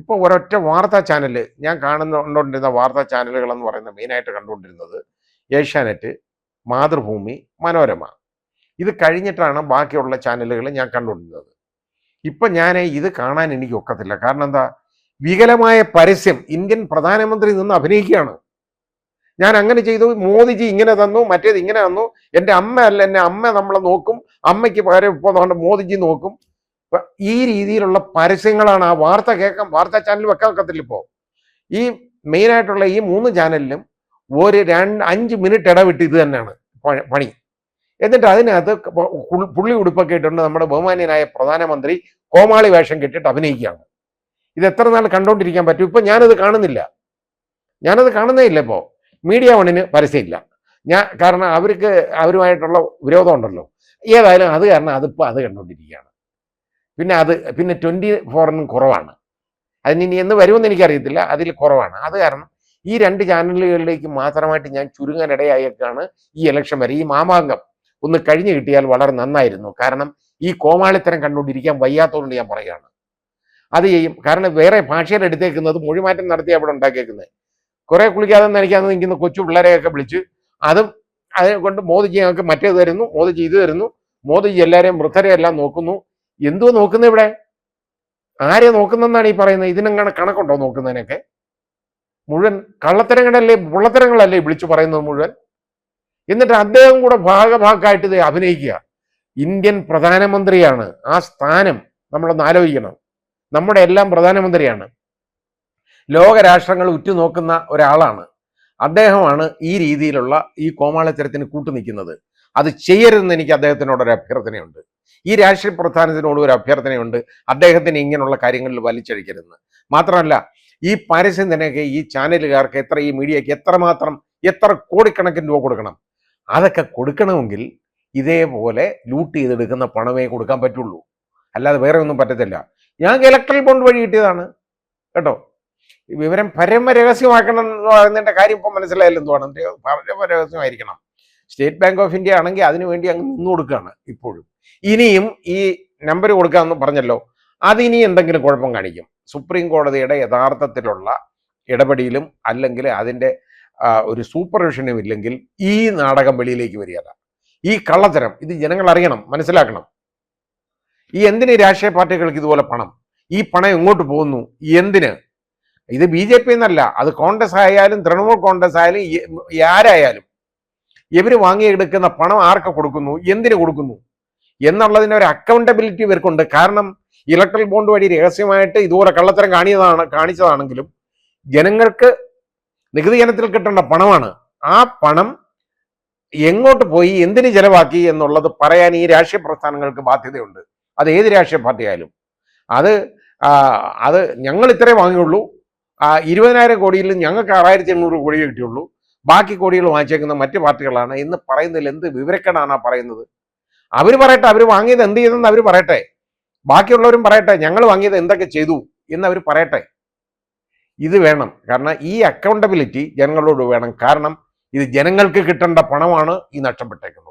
ഇപ്പോൾ ഒരൊറ്റ വാർത്താ ചാനൽ ഞാൻ കണ്ടുകൊണ്ടിരുന്ന വാർത്താ ചാനലുകൾ എന്ന് പറയുന്നത് മെയിനായിട്ട് കണ്ടുകൊണ്ടിരുന്നത് ഏഷ്യാനെറ്റ്, മാതൃഭൂമി, മനോരമ. ഇത് കഴിഞ്ഞിട്ടാണ് ബാക്കിയുള്ള ചാനലുകൾ ഞാൻ കണ്ടുകൊണ്ടിരുന്നത്. ഇപ്പം ഞാൻ ഇത് കാണാൻ എനിക്ക് ഒക്കത്തില്ല. കാരണം എന്താ, വികലമായ പരസ്യം ഇന്ത്യൻ പ്രധാനമന്ത്രി നിന്ന് അഭിനയിക്കുകയാണ്. ഞാൻ അങ്ങനെ ചെയ്തു, മോദിജി ഇങ്ങനെ തന്നു, മറ്റേത് ഇങ്ങനെ തന്നു, എൻ്റെ അമ്മ അല്ല എന്നെ അമ്മ നമ്മളെ നോക്കും, അമ്മയ്ക്ക് പകരം ഇപ്പോൾ അതുകൊണ്ട് മോദിജി നോക്കും. ഈ രീതിയിലുള്ള പരസ്യങ്ങളാണ് ആ വാർത്താ ചാനൽ വെക്കാൻ ഒക്കത്തില്ല. ഇപ്പോൾ ഈ മെയിനായിട്ടുള്ള ഈ 3 ചാനലിലും ഒരു 5 മിനിറ്റ് ഇടവിട്ട് ഇത് തന്നെയാണ് പണി. എന്നിട്ട് അതിനകത്ത് പുള്ളി ഉടുപ്പൊക്കെ ഇട്ടുണ്ട് നമ്മുടെ ബഹുമാന്യനായ പ്രധാനമന്ത്രി കോമാളി വേഷം കെട്ടിട്ട് അഭിനയിക്കുകയാണ്. ഇത് എത്ര നാൾ കണ്ടുകൊണ്ടിരിക്കാൻ പറ്റും? ഇപ്പം ഞാനത് കാണുന്നേ ഇല്ല. ഇപ്പോൾ മീഡിയ വണ്ണിന് പരസ്യമില്ല. കാരണം അവരുമായിട്ടുള്ള വിരോധം ഉണ്ടല്ലോ. ഏതായാലും അത് കാരണം അതിപ്പോൾ അത് കണ്ടുകൊണ്ടിരിക്കുകയാണ്. പിന്നെ 24-നും കുറവാണ്. അതിനി എന്ന് വരുമെന്ന് എനിക്കറിയത്തില്ല, അതിൽ കുറവാണ്. അത് കാരണം ഈ 2 ചാനലുകളിലേക്ക് മാത്രമായിട്ട് ഞാൻ ചുരുങ്ങാനിടയായേക്കാണ് ഈ ഇലക്ഷൻ വരെ. ഈ മാമാങ്കം ഒന്ന് കഴിഞ്ഞു കിട്ടിയാൽ വളരെ നന്നായിരുന്നു. കാരണം ഈ കോമാളിത്തരം കണ്ടുകൊണ്ടിരിക്കാൻ വയ്യാത്തതുകൊണ്ട് ഞാൻ പറയുകയാണ്. അത് ചെയ്യും. കാരണം വേറെ ഭാഷയിൽ എടുത്തേക്കുന്നത് മൊഴിമാറ്റം നടത്തി അവിടെ ഉണ്ടാക്കിയേക്കുന്നത്. കുറെ കുളിക്കാതെ നനയ്ക്കാതെ നിൽക്കുന്ന കൊച്ചു പിള്ളേരെയൊക്കെ വിളിച്ച് അതിനെ കൊണ്ട് മോദിജി ഞങ്ങൾക്ക് മറ്റേത് തരുന്നു, മോദിജി ഇത് തരുന്നു, മോദിജി എല്ലാവരെയും വൃദ്ധരെ എല്ലാം നോക്കുന്നു. എന്തോ നോക്കുന്നത് ഇവിടെ? ആരെ നോക്കുന്നെന്നാണ് ഈ പറയുന്നത്? ഇതിനെങ്ങനെ കണക്കുണ്ടോ നോക്കുന്നതിനൊക്കെ? മുഴുവൻ കള്ളത്തരങ്ങളല്ലേ, പൊള്ളത്തരങ്ങളല്ലേ വിളിച്ചു പറയുന്നത് മുഴുവൻ. എന്നിട്ട് അദ്ദേഹം കൂടെ ഭാഗമായിട്ട് ഇത് അഭിനയിക്കുക. ഇന്ത്യൻ പ്രധാനമന്ത്രിയാണ്. ആ സ്ഥാനം നമ്മളൊന്ന് ആലോചിക്കണം. നമ്മുടെ എല്ലാം പ്രധാനമന്ത്രിയാണ്. ലോകരാഷ്ട്രങ്ങൾ ഉറ്റുനോക്കുന്ന ഒരാളാണ്. അദ്ദേഹമാണ് ഈ രീതിയിലുള്ള ഈ കോമാളിത്തരത്തിന് കൂട്ടുനിൽക്കുന്നത്. അത് ചെയ്യരുതെന്ന് എനിക്ക് അദ്ദേഹത്തിനോടൊരു അഭ്യർത്ഥനയുണ്ട്. ഈ രാഷ്ട്രീയ പ്രസ്ഥാനത്തിനോട് ഒരു അഭ്യർത്ഥനയുണ്ട്, അദ്ദേഹത്തിന് ഇങ്ങനെയുള്ള കാര്യങ്ങളിൽ വലിച്ചഴിക്കരുതെന്ന്. മാത്രമല്ല, ഈ പരസ്യം തന്നെയൊക്കെ ഈ ചാനലുകാർക്ക് ഈ മീഡിയയ്ക്ക് എത്ര കോടിക്കണക്കിന് രൂപ കൊടുക്കണം? അതൊക്കെ കൊടുക്കണമെങ്കിൽ ഇതേപോലെ ലൂട്ട് ചെയ്തെടുക്കുന്ന പണമേ കൊടുക്കാൻ പറ്റുള്ളൂ, അല്ലാതെ വേറെ ഒന്നും പറ്റത്തില്ല. ഞാൻ ഇലക്ട്രൽ ബോണ്ട് വഴി കിട്ടിയതാണ് കേട്ടോ. വിവരം പരമരഹസ്യമാക്കണം എന്ന് പറയുന്നതിൻ്റെ കാര്യം ഇപ്പം മനസ്സിലായാലും എന്തുവാണ്, പരമരഹസ്യമായിരിക്കണം. സ്റ്റേറ്റ് ബാങ്ക് ഓഫ് ഇന്ത്യ ആണെങ്കിൽ അതിനു വേണ്ടി അങ്ങ് നിന്ന് കൊടുക്കുകയാണ് ഇപ്പോഴും. ഇനിയും ഈ നമ്പർ കൊടുക്കാമെന്ന് പറഞ്ഞല്ലോ, അതിനി എന്തെങ്കിലും കുഴപ്പം കാണിക്കും. സുപ്രീം കോടതിയുടെ യഥാർത്ഥത്തിലുള്ള ഇടപെടലും അല്ലെങ്കിൽ അതിൻ്റെ ഒരു സൂപ്പർവിഷനും ഇല്ലെങ്കിൽ ഈ നാടകം വെളിയിലേക്ക് വരികയല്ല. ഈ കള്ളത്തരം ഇത് ജനങ്ങൾ അറിയണം, മനസ്സിലാക്കണം. ഈ എന്തിന് രാഷ്ട്രീയ പാർട്ടികൾക്ക് ഇതുപോലെ പണം? ഈ പണം എങ്ങോട്ട് പോകുന്നു? എന്തിന്? ഇത് BJP എന്നല്ല, അത് കോൺഗ്രസ് ആയാലും തൃണമൂൽ കോൺഗ്രസ് ആയാലും ആരായാലും ഇവർ വാങ്ങിയെടുക്കുന്ന പണം ആർക്ക് കൊടുക്കുന്നു, എന്തിനു കൊടുക്കുന്നു എന്നുള്ളതിന് ഒരു അക്കൗണ്ടബിലിറ്റി ഇവർക്കുണ്ട്. കാരണം ഇലക്ട്രൽ ബോണ്ട് വഴി രഹസ്യമായിട്ട് ഇതുപോലെ കള്ളത്തരം കാണിച്ചതാണെങ്കിലും ജനങ്ങൾക്ക് നികുതി ഇനത്തിൽ കിട്ടേണ്ട പണമാണ്. ആ പണം എങ്ങോട്ട് പോയി, എന്തിന് ചെലവാക്കി എന്നുള്ളത് പറയാൻ ഈ രാഷ്ട്രീയ പ്രസ്ഥാനങ്ങൾക്ക് ബാധ്യതയുണ്ട്. അത് ഏത് രാഷ്ട്രീയ പാർട്ടി ആയാലും. അത് ഞങ്ങൾ ഇത്രേ വാങ്ങിയുള്ളൂ, 20,000 കോടിയിൽ ഞങ്ങൾക്ക് 6,800 കോടിയേ കിട്ടിയുള്ളൂ, ബാക്കി കോടികൾ വാങ്ങിച്ചേക്കുന്ന മറ്റു പാർട്ടികളാണ് എന്ന് പറയുന്നതിൽ എന്ത് വിവരക്കേടാണ് പറയുന്നത്? അവർ പറയട്ടെ, അവർ വാങ്ങിയത് എന്ത് ചെയ്തെന്ന് അവർ പറയട്ടെ, ബാക്കിയുള്ളവരും പറയട്ടെ ഞങ്ങൾ വാങ്ങിയത് എന്തൊക്കെ ചെയ്തു എന്ന് അവർ പറയട്ടെ. ഇത് വേണം. കാരണം ഈ അക്കൗണ്ടബിലിറ്റി ജനങ്ങളോട് വേണം. കാരണം ഇത് ജനങ്ങൾക്ക് കിട്ടേണ്ട പണമാണ് ഈ നഷ്ടപ്പെട്ടേക്കുന്നത്.